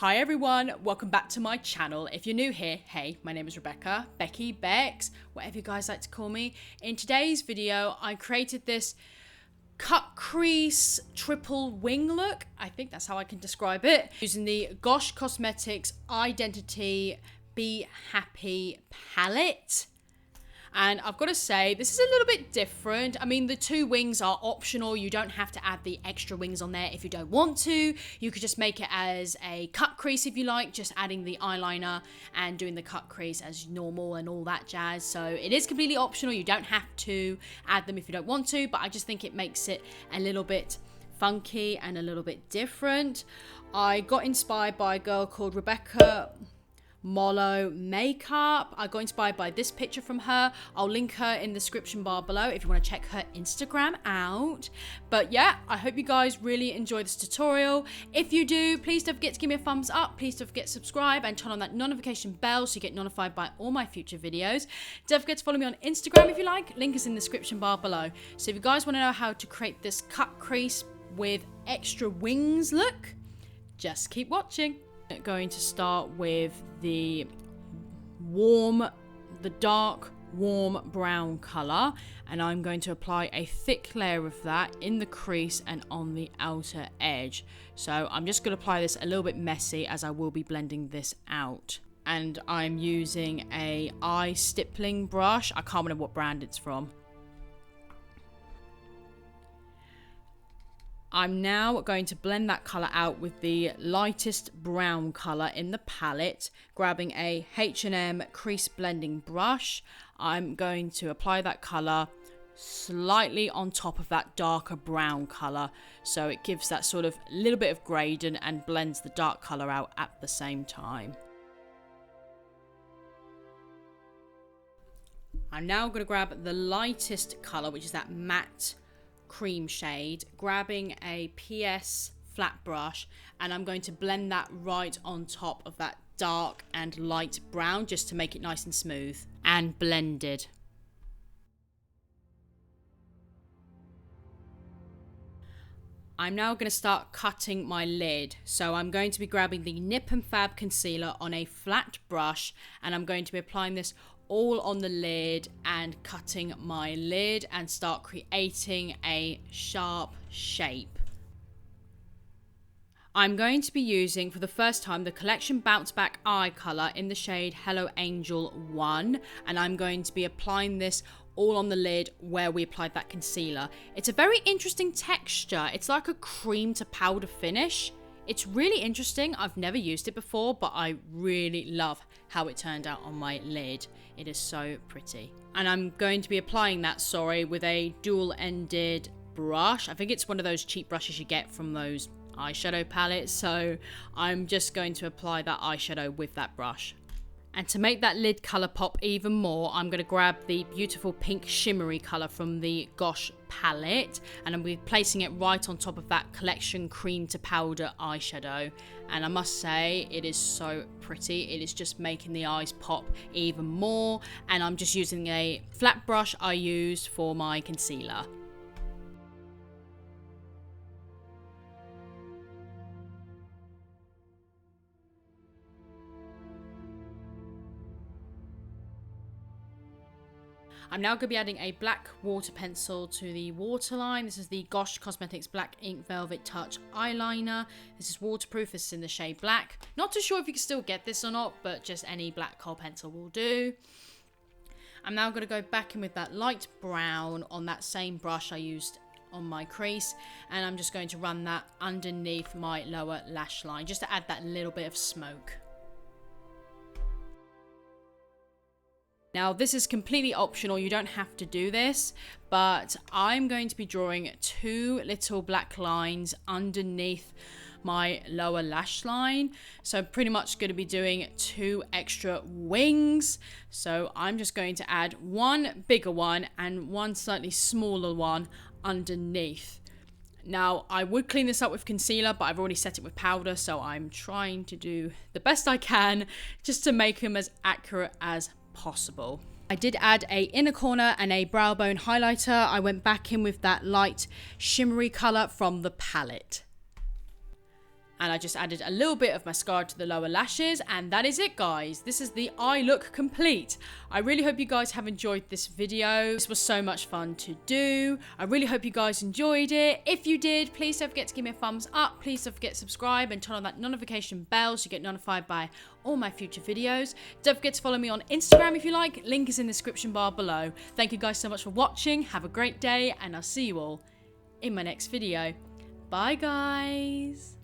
Hi everyone, welcome back to my channel. If you're new here, hey, my name is Rebecca, Becky, Bex, whatever you guys like to call me. In today's video, I created this cut crease triple wing look. I think that's how I can describe it. Using the Gosh Cosmetics Eyedenity Be Happy palette. And I've got to say, this is a little bit different. I mean, the two wings are optional. You don't have to add the extra wings on there if you don't want to. You could just make it as a cut crease if you like, just adding the eyeliner and doing the cut crease as normal and all that jazz. So it is completely optional. You don't have to add them if you don't want to, but I just think it makes it a little bit funky and a little bit different. I got inspired by a girl called Rebecca Mollo Makeup. I got inspired by this picture from her. I'll link her in the description bar below if you want to check her Instagram out. But yeah, I hope you guys really enjoy this tutorial. If you do, please don't forget to give me a thumbs up. Please don't forget to subscribe and turn on that notification bell so you get notified by all my future videos. Don't forget to follow me on Instagram if you like. Link is in the description bar below. So if you guys want to know how to create this cut crease with extra wings look, just keep watching. Going to start with the dark warm brown color, and I'm going to apply a thick layer of that in the crease and on the outer edge. So I'm just going to apply this a little bit messy as I will be blending this out. And I'm using a eye stippling brush. I can't remember what brand it's from. I'm now going to blend that colour out with the lightest brown colour in the palette, grabbing a H&M crease blending brush. I'm going to apply that colour slightly on top of that darker brown colour, so it gives that sort of little bit of gradient and blends the dark colour out at the same time. I'm now going to grab the lightest colour, which is that matte cream shade, grabbing a PS flat brush, and I'm going to blend that right on top of that dark and light brown just to make it nice and smooth and blended. I'm now going to start cutting my lid. So I'm going to be grabbing the Nip and Fab concealer on a flat brush, and I'm going to be applying this all on the lid and cutting my lid and start creating a sharp shape. I'm going to be using for the first time the Collection Bounce Back Eye colour in the shade Hello Angel 1, and I'm going to be applying this all on the lid where we applied that concealer. It's a very interesting texture. It's like a cream to powder finish. It's really interesting. I've never used it before, but I really love how it turned out on my lid. It is so pretty. And I'm going to be applying that, with a dual-ended brush. I think it's one of those cheap brushes you get from those eyeshadow palettes. So I'm just going to apply that eyeshadow with that brush. And to make that lid colour pop even more, I'm going to grab the beautiful pink shimmery colour from the Gosh palette, and I'm going to be placing it right on top of that Collection cream to powder eyeshadow. And I must say, it is so pretty. It is just making the eyes pop even more. And I'm just using a flat brush I used for my concealer. I'm now going to be adding a black water pencil to the waterline. This is the Gosh Cosmetics Black Ink Velvet Touch Eyeliner. This is waterproof. This is in the shade black. Not too sure if you can still get this or not, but just any black kohl pencil will do. I'm now going to go back in with that light brown on that same brush I used on my crease, and I'm just going to run that underneath my lower lash line just to add that little bit of smoke. Now, this is completely optional. You don't have to do this, but I'm going to be drawing two little black lines underneath my lower lash line. So I'm pretty much going to be doing two extra wings. So I'm just going to add one bigger one and one slightly smaller one underneath. Now, I would clean this up with concealer, but I've already set it with powder, so I'm trying to do the best I can just to make them as accurate as possible. I did add a inner corner and a brow bone highlighter. I went back in with that light shimmery colour from the palette. And I just added a little bit of mascara to the lower lashes, and that is it, guys. This is the eye look complete. I really hope you guys have enjoyed this video. This was so much fun to do. I really hope you guys enjoyed it. If you did, please don't forget to give me a thumbs up. Please don't forget to subscribe and turn on that notification bell so you get notified by all my future videos. Don't forget to follow me on Instagram if you like. Link is in the description bar below. Thank you guys so much for watching. Have a great day, and I'll see you all in my next video. Bye, guys.